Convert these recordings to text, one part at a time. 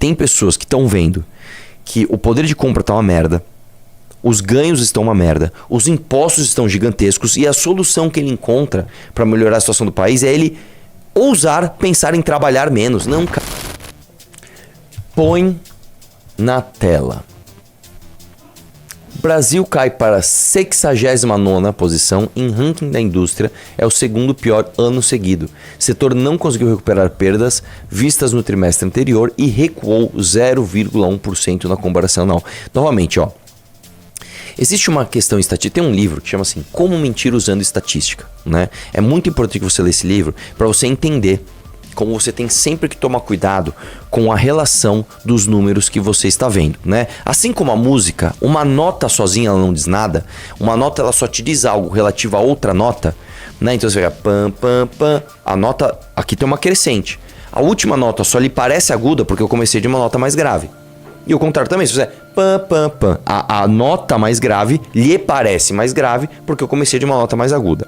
tem pessoas que estão vendo que o poder de compra tá uma merda, os ganhos estão uma merda, os impostos estão gigantescos e a solução que ele encontra para melhorar a situação do país é ele ousar pensar em trabalhar menos. Não, cara. Põe na tela. Brasil cai para a 69ª posição em ranking da indústria, é o segundo pior ano seguido. O setor não conseguiu recuperar perdas vistas no trimestre anterior e recuou 0,1% na comparação anual. Novamente, ó. Existe uma questão estatística, tem um livro que chama assim, Como Mentir Usando Estatística, né? É muito importante que você lê esse livro para você entender como você tem sempre que tomar cuidado com a relação dos números que você está vendo, né? Assim como a música, uma nota sozinha ela não diz nada, uma nota ela só te diz algo relativo a outra nota, né? Então você vai pam, pam, pam, a nota aqui tem uma crescente. A última nota só lhe parece aguda porque eu comecei de uma nota mais grave. E o contrário também, se você pam, pam, pam, a nota mais grave lhe parece mais grave porque eu comecei de uma nota mais aguda.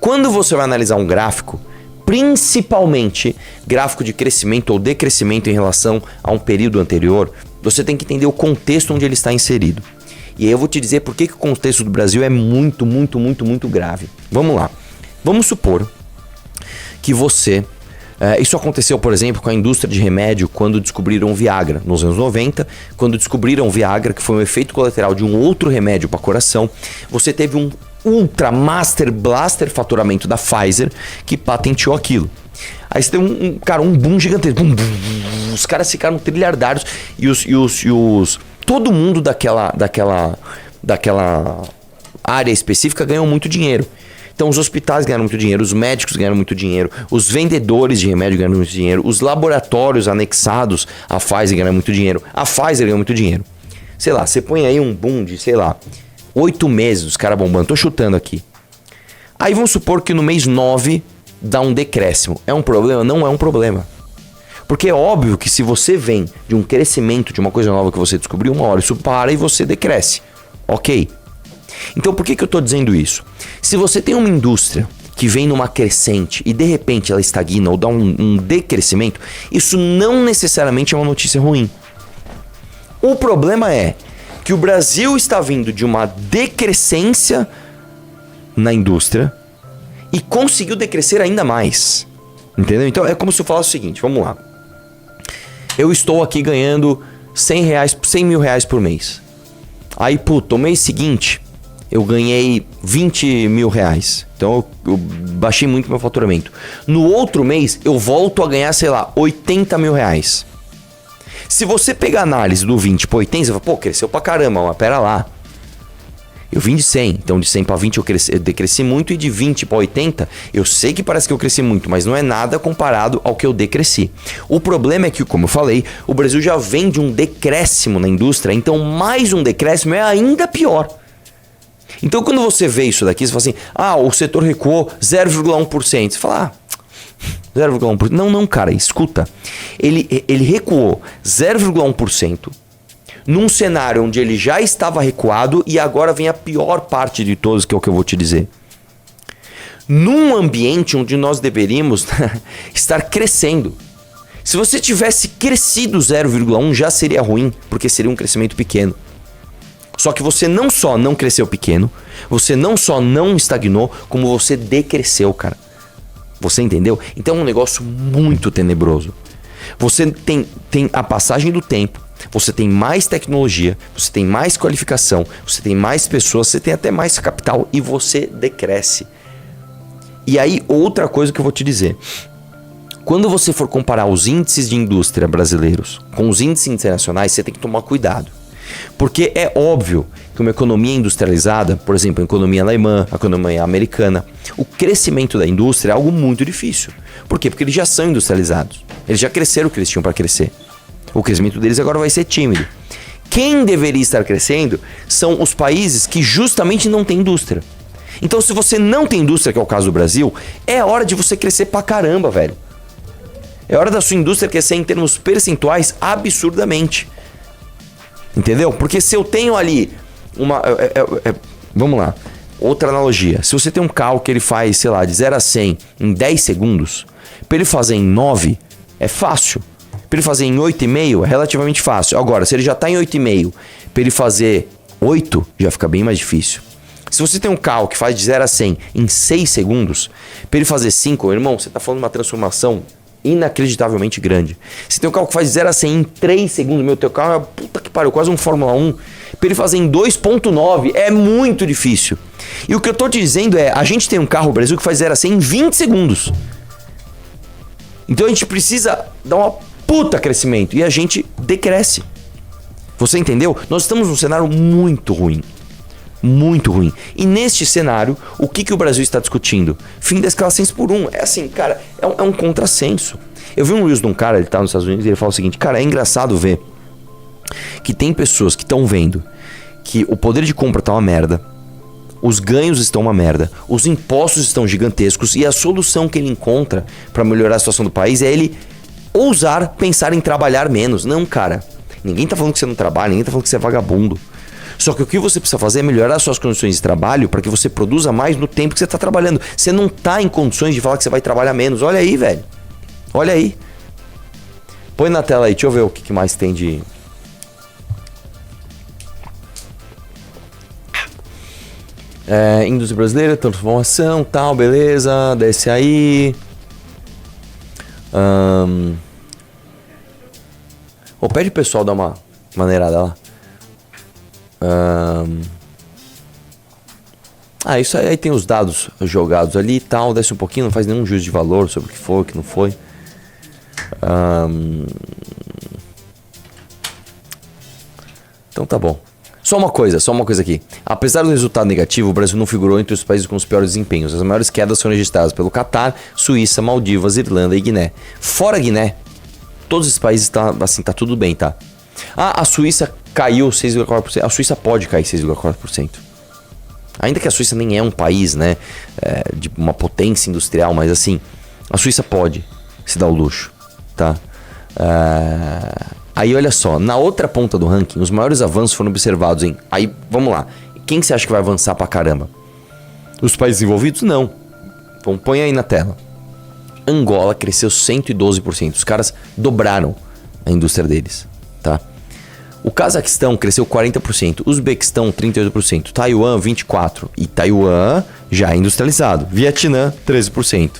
Quando você vai analisar um gráfico, principalmente gráfico de crescimento ou decrescimento em relação a um período anterior, você tem que entender o contexto onde ele está inserido. E aí eu vou te dizer por que o contexto do Brasil é muito grave. Vamos lá. Vamos supor que você... isso aconteceu, por exemplo, com a indústria de remédio quando descobriram o Viagra, nos anos 90. Quando descobriram o Viagra, que foi um efeito colateral de um outro remédio para coração, você teve um ultra master blaster faturamento da Pfizer que patenteou aquilo. Aí você tem um boom gigantesco. Os caras ficaram trilhardários todo mundo daquela área específica ganhou muito dinheiro. Então os hospitais ganharam muito dinheiro, os médicos ganharam muito dinheiro, os vendedores de remédio ganharam muito dinheiro, os laboratórios anexados à Pfizer ganharam muito dinheiro, a Pfizer ganhou muito dinheiro. Sei lá, você põe aí um boom de, 8 meses os caras bombando, tô chutando aqui. Aí vamos supor que no mês 9 dá um decréscimo. É um problema? Não é um problema. Porque é óbvio que se você vem de um crescimento, de uma coisa nova que você descobriu, uma hora isso para e você decresce. Ok? Então por que eu tô dizendo isso? Se você tem uma indústria que vem numa crescente e de repente ela estagna ou dá um decrescimento, isso não necessariamente é uma notícia ruim. O problema é que o Brasil está vindo de uma decrescência na indústria e conseguiu decrescer ainda mais. Entendeu? Então é como se eu falasse o seguinte, vamos lá. Eu estou aqui ganhando 100 mil reais por mês. Aí, o mês seguinte, eu ganhei 20 mil reais. Então eu baixei muito meu faturamento. No outro mês, eu volto a ganhar, 80 mil reais. Se você pegar a análise do 20 para 80, você fala, cresceu pra caramba, mas pera lá. Eu vim de 100, então de 100 para 20 eu decresci muito e de 20 para 80 eu sei que parece que eu cresci muito, mas não é nada comparado ao que eu decresci. O problema é que, como eu falei, o Brasil já vem de um decréscimo na indústria, então mais um decréscimo é ainda pior. Então quando você vê isso daqui, você fala assim, o setor recuou 0,1%. Você fala, 0,1%. Não, cara, escuta. Ele recuou 0,1% num cenário onde ele já estava recuado e agora vem a pior parte de todos, que é o que eu vou te dizer. Num ambiente onde nós deveríamos estar crescendo. Se você tivesse crescido 0,1 já seria ruim, porque seria um crescimento pequeno. Só que você não só não cresceu pequeno, você não só não estagnou, como você decresceu, cara. Você entendeu? Então é um negócio muito tenebroso. Você tem a passagem do tempo, você tem mais tecnologia, você tem mais qualificação, você tem mais pessoas, você tem até mais capital e você decresce. E aí, outra coisa que eu vou te dizer. Quando você for comparar os índices de indústria brasileiros com os índices internacionais, você tem que tomar cuidado. Porque é óbvio que uma economia industrializada, por exemplo, a economia alemã, a economia americana, o crescimento da indústria é algo muito difícil. Por quê? Porque eles já são industrializados. Eles já cresceram o que eles tinham para crescer. O crescimento deles agora vai ser tímido. Quem deveria estar crescendo são os países que justamente não têm indústria. Então, se você não tem indústria, que é o caso do Brasil, é hora de você crescer pra caramba, velho. É hora da sua indústria crescer em termos percentuais absurdamente. Entendeu? Porque se eu tenho ali uma... vamos lá. Outra analogia. Se você tem um carro que ele faz, de 0 a 100 em 10 segundos, para ele fazer em 9, é fácil. Pra ele fazer em 8,5 é relativamente fácil. Agora, se ele já tá em 8,5, pra ele fazer 8, já fica bem mais difícil. Se você tem um carro que faz de 0 a 100 em 6 segundos, pra ele fazer 5, irmão, você tá falando de uma transformação inacreditavelmente grande. Se tem um carro que faz de 0 a 100 em 3 segundos, meu, teu carro é puta que pariu, quase um Fórmula 1. Pra ele fazer em 2,9 é muito difícil. E o que eu tô te dizendo é, a gente tem um carro no Brasil que faz 0 a 100 em 20 segundos. Então a gente precisa dar uma puta crescimento e a gente decresce. Você entendeu? Nós estamos num cenário muito ruim. Muito ruim. E neste cenário, o que o Brasil está discutindo? Fim da escala 100 por 1. É assim, cara, é um contrassenso. Eu vi um Reels de um cara, ele tá nos Estados Unidos, e ele fala o seguinte, cara, é engraçado ver que tem pessoas que estão vendo que o poder de compra tá uma merda, os ganhos estão uma merda, os impostos estão gigantescos e a solução que ele encontra para melhorar a situação do país é ele ousar pensar em trabalhar menos. Não, cara, ninguém tá falando que você não trabalha, ninguém tá falando que você é vagabundo. Só que o que você precisa fazer é melhorar suas condições de trabalho para que você produza mais no tempo que você tá trabalhando. Você não tá em condições de falar que você vai trabalhar menos. Olha aí, velho. Olha aí. Põe na tela aí, deixa eu ver o que mais tem de... indústria brasileira, transformação, tal, beleza, desce aí. Pede o pessoal dar uma maneirada lá. Isso aí tem os dados jogados ali e tal, desce um pouquinho, não faz nenhum juízo de valor sobre o que foi, o que não foi. Então tá bom. Só uma coisa aqui. Apesar do resultado negativo, o Brasil não figurou entre os países com os piores desempenhos. As maiores quedas foram registradas pelo Catar, Suíça, Maldivas, Irlanda e Guiné. Fora Guiné, todos esses países tá tudo bem, tá? A Suíça caiu 6,4%. A Suíça pode cair 6,4%. Ainda que a Suíça nem é um país, né? De uma potência industrial, mas assim, a Suíça pode se dar o luxo, tá? Aí olha só, na outra ponta do ranking, os maiores avanços foram observados em... Aí, vamos lá. Quem você acha que vai avançar pra caramba? Os países desenvolvidos? Não. Então põe aí na tela. Angola cresceu 112%. Os caras dobraram a indústria deles, tá? O Cazaquistão cresceu 40%. Uzbequistão, 38%. Taiwan, 24%. E Taiwan já é industrializado. Vietnã, 13%.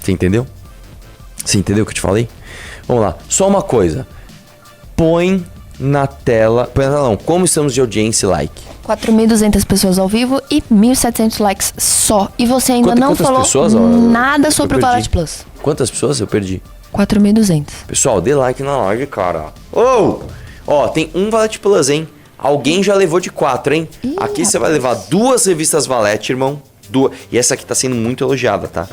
Você entendeu? Você entendeu o que eu te falei? Vamos lá, só uma coisa. Põe na tela... Como estamos de audiência e like? 4.200 pessoas ao vivo e 1.700 likes só. E você ainda não falou pessoas, nada sobre o Valete Plus. Quantas pessoas eu perdi? 4.200. Pessoal, dê like na live, cara. Ó, tem um Valete Plus, hein? Alguém já levou de 4, hein? Aqui você vai levar 2 revistas Valete, irmão. 2. E essa aqui tá sendo muito elogiada, tá?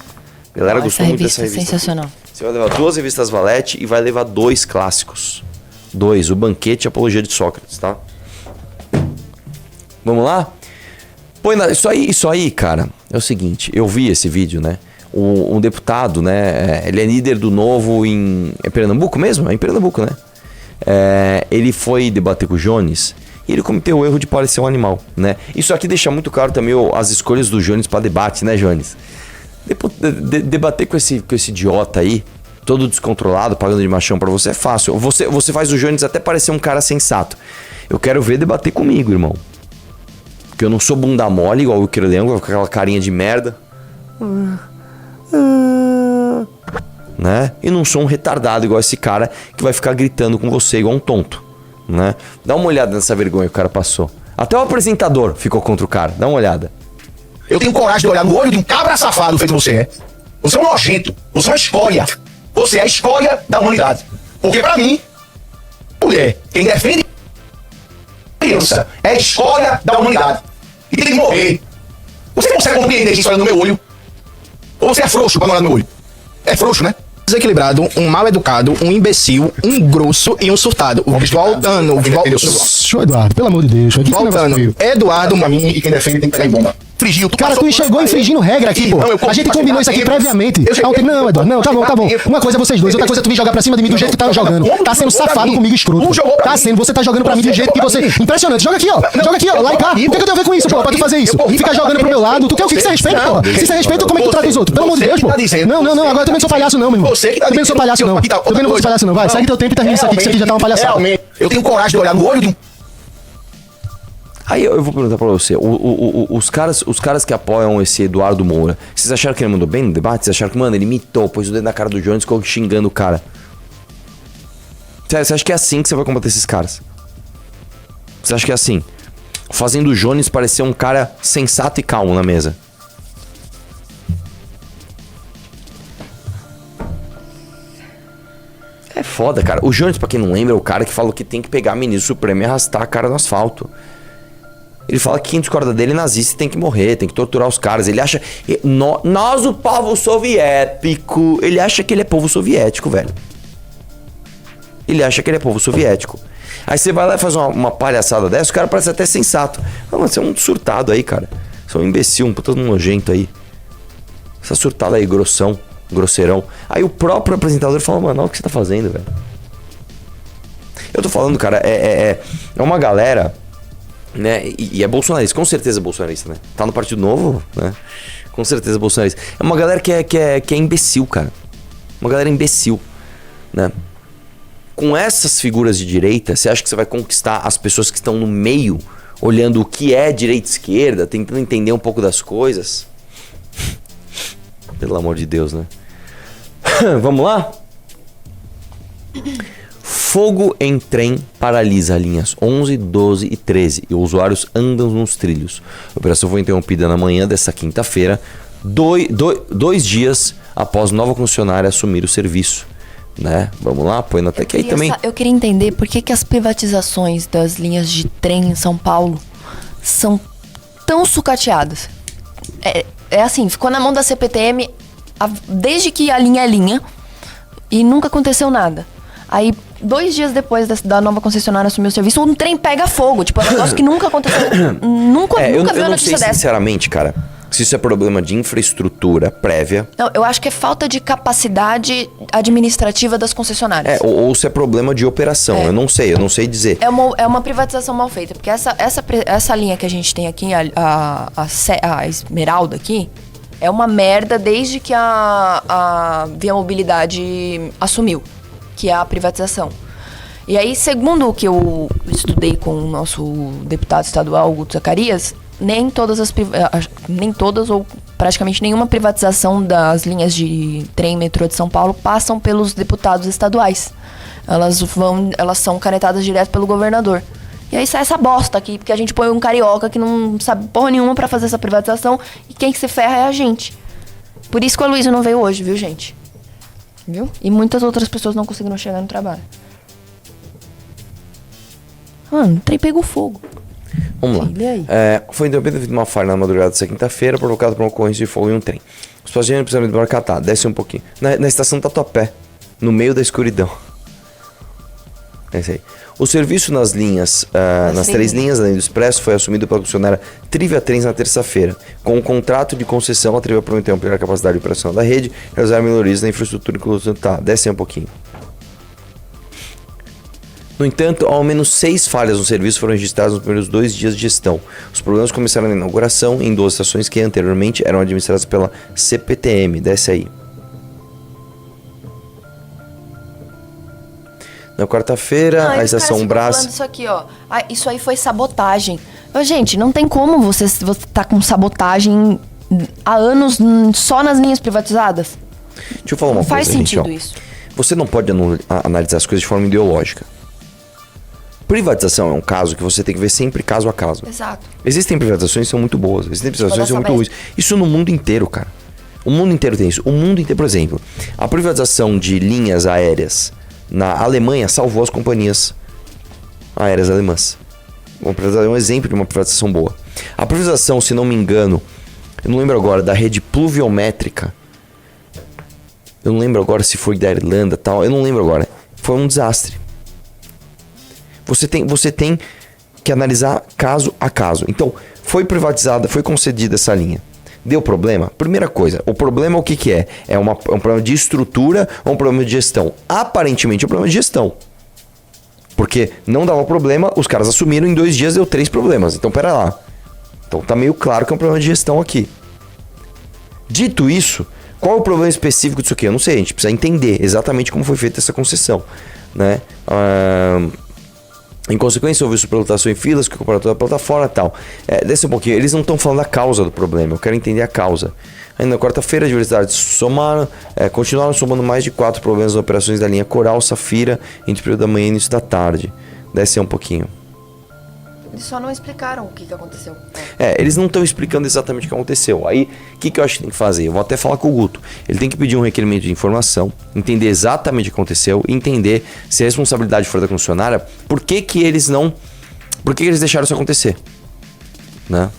A galera gostou muito dessa revista. Sensacional. Você vai levar 2 revistas Valete e vai levar 2 clássicos. 2, o Banquete e a Apologia de Sócrates, tá? Vamos lá? Isso aí, cara, é o seguinte, eu vi esse vídeo, né? Um deputado, né? Ele é líder do Novo em... É Pernambuco mesmo? É em Pernambuco, né? Ele foi debater com o Jones e ele cometeu o erro de parecer um animal, né? Isso aqui deixa muito claro também as escolhas do Jones para debate, né, Jones? Debater com esse idiota aí, todo descontrolado, pagando de machão pra você, é fácil. Você faz o Jones até parecer um cara sensato. Eu quero ver debater comigo, irmão. Porque eu não sou bunda mole, igual o Kirlengo, com aquela carinha de merda. Né? E não sou um retardado igual esse cara que vai ficar gritando com você igual um tonto, né? Dá uma olhada nessa vergonha que o cara passou. Até o apresentador ficou contra o cara. Dá uma olhada. Eu tenho coragem de olhar no olho de um cabra safado feito você é. Você é um nojento. Você é uma escória. Você é a escória da humanidade. Porque pra mim, mulher, quem defende criança é a escória da humanidade. E tem que morrer. Você consegue compreender isso olhando no meu olho? Ou você é frouxo pra não olhar no meu olho? É frouxo, né? Desequilibrado, um mal educado, um imbecil, um grosso e um surtado. Voltando. Show, Eduardo, pelo amor de Deus. Voltando. Eduardo, Pra mim, e quem defende tem que ficar em bomba. infringiu. Cara, tu chegou infringindo regra aqui, pô. A gente combinou isso aqui previamente. Não, Eduardo, não, tá bom. Uma coisa é vocês dois, outra coisa é tu vir jogar pra cima de mim do jeito que tá jogando. Tá sendo safado comigo, escroto. Tá sendo, você tá jogando pra mim do jeito que você... Impressionante. Joga aqui, ó. Lá e cá. O que eu tenho a ver com isso, pô? Pra tu fazer isso? Fica jogando pro meu lado. Tu quer o que você respeita, pô? Se você respeita, como é que tu trata os outros? Pelo amor de Deus, pô. Não. Agora eu também não sou palhaço, não, meu irmão. Também não sou palhaço, não. Também não vou ser palhaço, não. Vai, segue teu tempo e termina isso aqui, que isso aqui já tá uma palhaçada. Realmente, eu tenho coragem de olhar no olho de um... Aí eu vou perguntar pra você, os caras que apoiam esse Eduardo Moura, vocês acharam que ele mandou bem no debate? Vocês acharam que, mano, ele mitou, pôs o dedo na cara do Jones e ficou xingando o cara? Sério, você acha que é assim que você vai combater esses caras? Você acha que é assim? Fazendo o Jones parecer um cara sensato e calmo na mesa? É foda, cara. O Jones, pra quem não lembra, é o cara que falou que tem que pegar a ministra suprema e arrastar a cara no asfalto. Ele fala que quem discorda dele é nazista e tem que morrer, tem que torturar os caras. Ele acha... Nós, o povo soviético... Ele acha que ele é povo soviético, velho. Ele acha que ele é povo soviético. Aí você vai lá e faz uma palhaçada dessa, o cara parece até sensato. Não, mas você é um surtado aí, cara. Você é um imbecil, um puta nojento aí. Essa surtada aí, grosseirão. Aí o próprio apresentador fala, mano, olha o que você tá fazendo, velho. Eu tô falando, cara, é uma galera... né? E é bolsonarista, com certeza é bolsonarista, né? Tá no Partido Novo, né? Com certeza é bolsonarista. É uma galera que é imbecil, cara. Uma galera imbecil, né? Com essas figuras de direita, você acha que você vai conquistar as pessoas que estão no meio, olhando o que é direita e esquerda, tentando entender um pouco das coisas? Pelo amor de Deus, né? Vamos lá? Fogo em trem paralisa linhas 11, 12 e 13 e usuários andam nos trilhos. A operação foi interrompida na manhã desta quinta-feira, dois dias após nova concessionária assumir o serviço. Né? Vamos lá, põe na tela aí também. Eu queria entender por que as privatizações das linhas de trem em São Paulo são tão sucateadas. É assim, ficou na mão da CPTM desde que a linha é linha e nunca aconteceu nada. Aí, 2 dias depois da nova concessionária assumir o serviço, um trem pega fogo. Tipo, é um negócio que nunca aconteceu. nunca vi uma notícia dessa. Eu não sei, sinceramente, cara, se isso é problema de infraestrutura prévia. Não, eu acho que é falta de capacidade administrativa das concessionárias. Ou se é problema de operação. Eu não sei dizer. É uma privatização mal feita. Porque essa linha que a gente tem aqui, a Esmeralda aqui, é uma merda desde que a Via Mobilidade assumiu. Que é a privatização. E aí, segundo o que eu estudei com o nosso deputado estadual, Guto Zacarias, nem todas ou praticamente nenhuma privatização das linhas de trem e metrô de São Paulo passam pelos deputados estaduais. Elas são canetadas direto pelo governador. E aí sai essa bosta aqui, porque a gente põe um carioca que não sabe porra nenhuma pra fazer essa privatização e quem que se ferra é a gente. Por isso que o Aloysio não veio hoje, viu, gente? Viu? E muitas outras pessoas não conseguiram chegar no trabalho. Mano, o trem pegou fogo. Vamos lá. Foi interrompida devido a uma falha na madrugada dessa quinta-feira, provocada por uma ocorrência de fogo em um trem. Os passageiros precisam embarcar, desce um pouquinho. Na estação Tatuapé, no meio da escuridão. É isso aí. O serviço nas linhas, nas 3 linhas além do Expresso, foi assumido pela concessionária Trivia Trens na terça-feira. Com o contrato de concessão, a Trivia prometeu ampliar a capacidade de operação da rede e realizar melhorias na infraestrutura, inclusive. Tá, desce um pouquinho. No entanto, ao menos 6 falhas no serviço foram registradas nos primeiros 2 dias de gestão. Os problemas começaram na inauguração em 2 estações que anteriormente eram administradas pela CPTM. Desce aí. Na quarta-feira, a estação Brás... Isso aqui, ó. Isso aí foi sabotagem. Gente, não tem como você tá com sabotagem há anos só nas linhas privatizadas. Deixa eu falar uma coisa, faz sentido gente, isso. Você não pode analisar as coisas de forma ideológica. Privatização é um caso que você tem que ver sempre caso a caso. Exato. Existem privatizações que são muito boas, existem privatizações que são muito ruins. Isso no mundo inteiro, cara. O mundo inteiro tem isso. O mundo inteiro, por exemplo, a privatização de linhas aéreas na Alemanha salvou as companhias aéreas alemãs. É um exemplo de uma privatização boa. A privatização, se não me engano, eu não lembro agora, da rede pluviométrica. Eu não lembro agora se foi da Irlanda e tal. Eu não lembro agora. Foi um desastre. Você tem que analisar caso a caso. Então, foi privatizada, foi concedida essa linha. Deu problema? Primeira coisa, o problema o que é? É um problema de estrutura ou um problema de gestão? Aparentemente é um problema de gestão. Porque não dava problema, os caras assumiram, em 2 dias deu 3 problemas. Então, pera lá. Então tá meio claro que é um problema de gestão aqui. Dito isso, qual é o problema específico disso aqui? Eu não sei, a gente precisa entender exatamente como foi feita essa concessão, né? Em consequência, houve superlotação em filas, que ocuparam toda a plataforma e tal. Desce um pouquinho, eles não estão falando da causa do problema, eu quero entender a causa. Ainda na quarta-feira, as diversidades somaram, continuaram somando mais de 4 problemas nas operações da linha Coral, Safira, entre o período da manhã e início da tarde. Desce um pouquinho. Eles só não explicaram o que aconteceu. Eles não estão explicando exatamente o que aconteceu. Aí, o que eu acho que tem que fazer? Eu vou até falar com o Guto. Ele tem que pedir um requerimento de informação, entender exatamente o que aconteceu, entender se a responsabilidade for da concessionária, por que eles deixaram isso acontecer, né?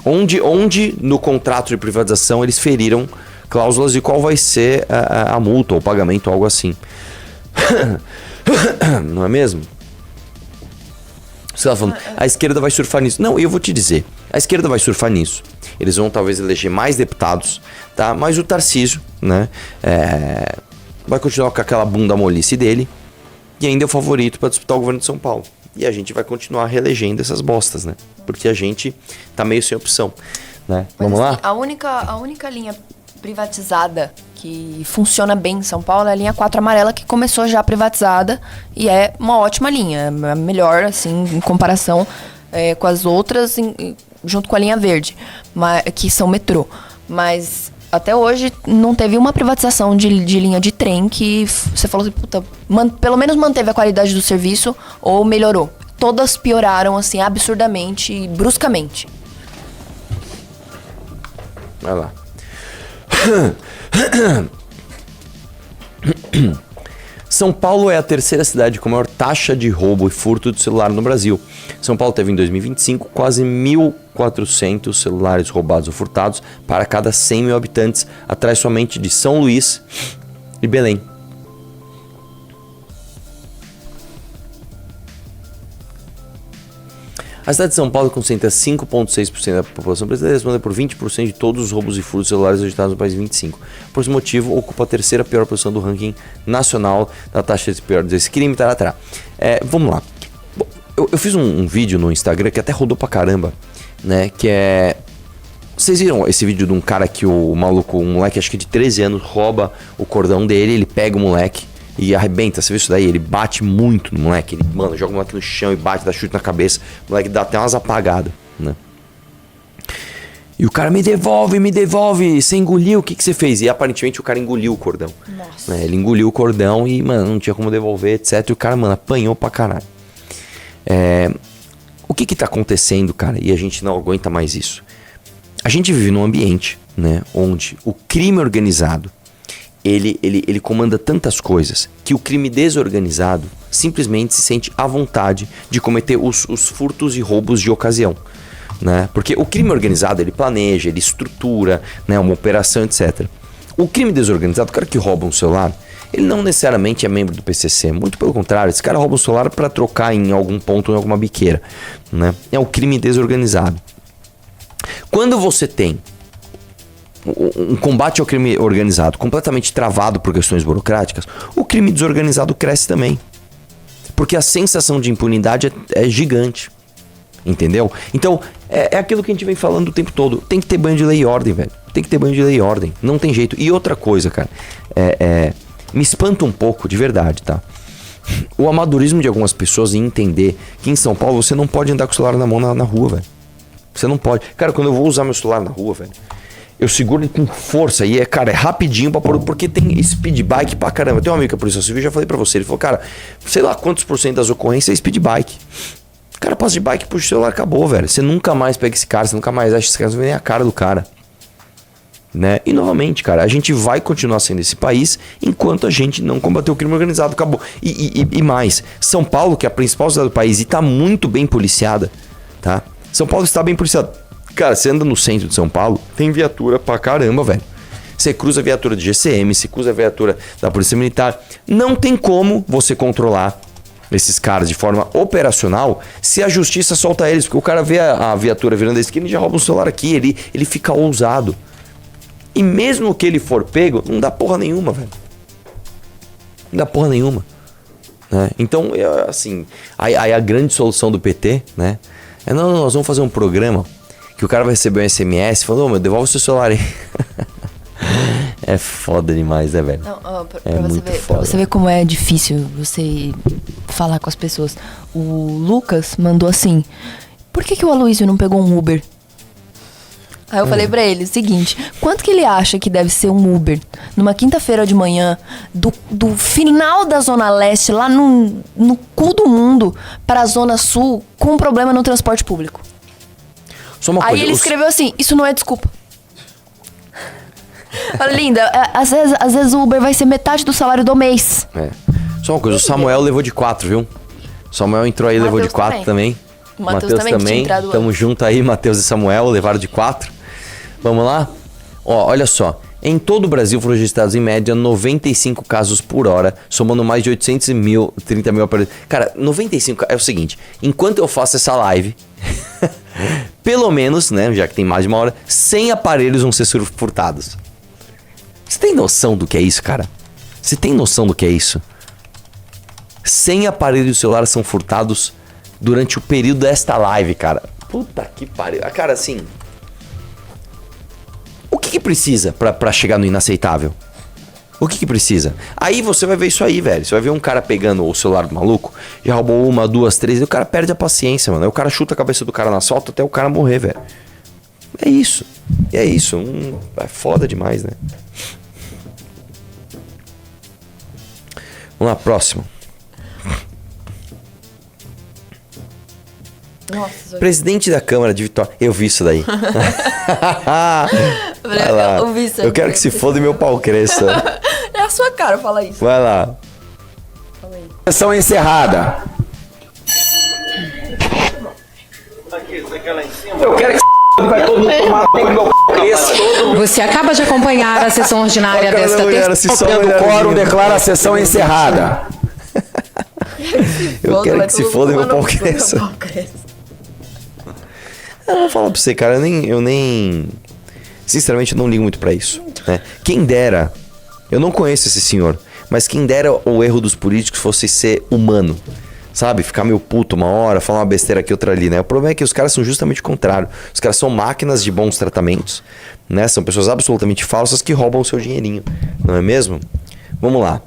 Onde no contrato de privatização eles feriram cláusulas de qual vai ser a multa ou o pagamento, algo assim. Não é mesmo? Você tá falando, a esquerda vai surfar nisso. Não, eu vou te dizer, a esquerda vai surfar nisso. Eles vão talvez eleger mais deputados, tá? Mas o Tarcísio, né, vai continuar com aquela bunda molice dele e ainda é o favorito para disputar o governo de São Paulo. E a gente vai continuar reelegendo essas bostas, né? Porque a gente tá meio sem opção, né? Vamos lá? A única linha privatizada que funciona bem em São Paulo é a linha 4 amarela, que começou já privatizada e é uma ótima linha, a melhor, assim, em comparação com as outras, junto com a linha verde, que são metrô. Mas até hoje não teve uma privatização de linha de trem que você falou assim, puta, pelo menos manteve a qualidade do serviço ou melhorou. Todas pioraram, assim, absurdamente, bruscamente. Vai lá. São Paulo é a terceira cidade com maior taxa de roubo e furto de celular no Brasil. São Paulo teve em 2025 quase 1.400 celulares roubados ou furtados para cada 100 mil habitantes, atrás somente de São Luís e Belém. A cidade de São Paulo concentra 5,6% da população brasileira, responde por 20% de todos os roubos e furtos celulares registrados no país em 25. Por esse motivo, ocupa a terceira pior posição do ranking nacional da taxa de pior desse crime. Vamos lá. Bom, eu fiz um vídeo no Instagram que até rodou pra caramba, né? Que é... Vocês viram esse vídeo de um cara que um moleque acho que de 13 anos, rouba o cordão dele, ele pega o moleque e arrebenta, você viu isso daí? Ele bate muito no moleque, ele, joga o moleque no chão e bate, dá chute na cabeça, o moleque dá até umas apagadas, né? E o cara, me devolve, você engoliu, o que você fez? E aparentemente o cara engoliu o cordão. Nossa. Ele engoliu o cordão e, não tinha como devolver, etc. E o cara, apanhou pra caralho. O que tá acontecendo, cara? E a gente não aguenta mais isso. A gente vive num ambiente, né, onde o crime organizado ele comanda tantas coisas que o crime desorganizado simplesmente se sente à vontade de cometer os furtos e roubos de ocasião, né? Porque o crime organizado, ele planeja, ele estrutura, né, uma operação, etc. O crime desorganizado, o cara que rouba um celular, ele não necessariamente é membro do PCC, muito pelo contrário, esse cara rouba um celular para trocar em algum ponto, em alguma biqueira, né? É o crime desorganizado. Quando você tem um combate ao crime organizado completamente travado por questões burocráticas, o crime desorganizado cresce também. Porque a sensação de impunidade é gigante. Entendeu? Então, é aquilo que a gente vem falando o tempo todo. Tem que ter banho de lei e ordem, velho. Tem que ter banho de lei e ordem. Não tem jeito. E outra coisa, cara. Me espanta um pouco, de verdade, tá? O amadorismo de algumas pessoas em entender que em São Paulo você não pode andar com o celular na mão na rua, velho. Você não pode. Cara, quando eu vou usar meu celular na rua, velho, eu seguro ele com força e é rapidinho pra pôr, porque tem speed bike pra caramba. Tem um amigo que é polícia civil, já falei pra você, ele falou, cara, sei lá quantos % das ocorrências é speed bike. O cara passa de bike, puxa o celular, acabou, velho. Você nunca mais pega esse cara, você nunca mais acha esse cara, você vê nem a cara do cara. Né? E novamente, cara, a gente vai continuar sendo esse país enquanto a gente não combater o crime organizado, acabou. E mais, São Paulo, que é a principal cidade do país e tá muito bem policiada, tá? São Paulo está bem policiado. Cara, você anda no centro de São Paulo, tem viatura pra caramba, velho. Você cruza a viatura de GCM, você cruza a viatura da Polícia Militar. Não tem como você controlar esses caras de forma operacional se a justiça solta eles. Porque o cara vê a viatura virando a esquina e já rouba um celular aqui. Ele fica ousado. E mesmo que ele for pego, não dá porra nenhuma, velho. Não dá porra nenhuma. Né? Então, assim, aí a grande solução do PT, né? Não, nós vamos fazer um programa que o cara vai receber um SMS falando, meu, devolve o seu celular aí. É foda demais, né, velho? Não, pra você ver como é difícil você falar com as pessoas. O Lucas mandou assim, por que o Aloysio não pegou um Uber? Aí eu falei pra ele o seguinte, quanto que ele acha que deve ser um Uber numa quinta-feira de manhã, do final da Zona Leste, lá no cu do mundo, pra Zona Sul, com um problema no transporte público? Só uma coisa, Aí ele escreveu assim, isso não é desculpa. Falei, linda, às vezes o Uber vai ser metade do salário do mês. Só uma coisa, o Samuel levou de 4, viu? O Samuel entrou aí e levou de 4 também. O Matheus também. Tamo junto aí, Matheus e Samuel levaram de 4. Vamos lá? Ó, olha só. Em todo o Brasil foram registrados em média 95 casos por hora, somando mais de 30 mil aparelhos. Cara, 95 é o seguinte, enquanto eu faço essa live, pelo menos, né, já que tem mais de uma hora, 100 aparelhos vão ser furtados. Você tem noção do que é isso, cara? Você tem noção do que é isso? 100 aparelhos de celular são furtados durante o período desta live, cara. Puta que pariu. Cara, assim... O que precisa pra chegar no inaceitável? O que precisa? Aí você vai ver isso aí, velho. Você vai ver um cara pegando o celular do maluco, já roubou 1, 2, 3, e o cara perde a paciência, mano. Aí o cara chuta a cabeça do cara no asfalto até o cara morrer, velho. É isso. É isso. É foda demais, né? Vamos lá, próximo. Nossa, Presidente da Câmara de Vitória. Eu vi isso daí. Vai lá. Eu quero que se foda e meu pau cresça. É a sua cara falar isso. Vai lá. Sessão encerrada. Eu quero que vai todo mundo tomar banho, meu cresça. Você acaba de acompanhar a sessão ordinária desta terça. O quórum declara a sessão encerrada. Eu quero que se foda e meu pau cresça. Eu vou falar pra você, cara, eu nem... Sinceramente, eu não ligo muito pra isso, né? Quem dera, eu não conheço esse senhor, mas quem dera o erro dos políticos fosse ser humano, sabe? Ficar meio puto uma hora, falar uma besteira aqui, outra ali, né? O problema é que os caras são justamente o contrário. Os caras são máquinas de bons tratamentos, né? São pessoas absolutamente falsas que roubam o seu dinheirinho, não é mesmo? Vamos lá.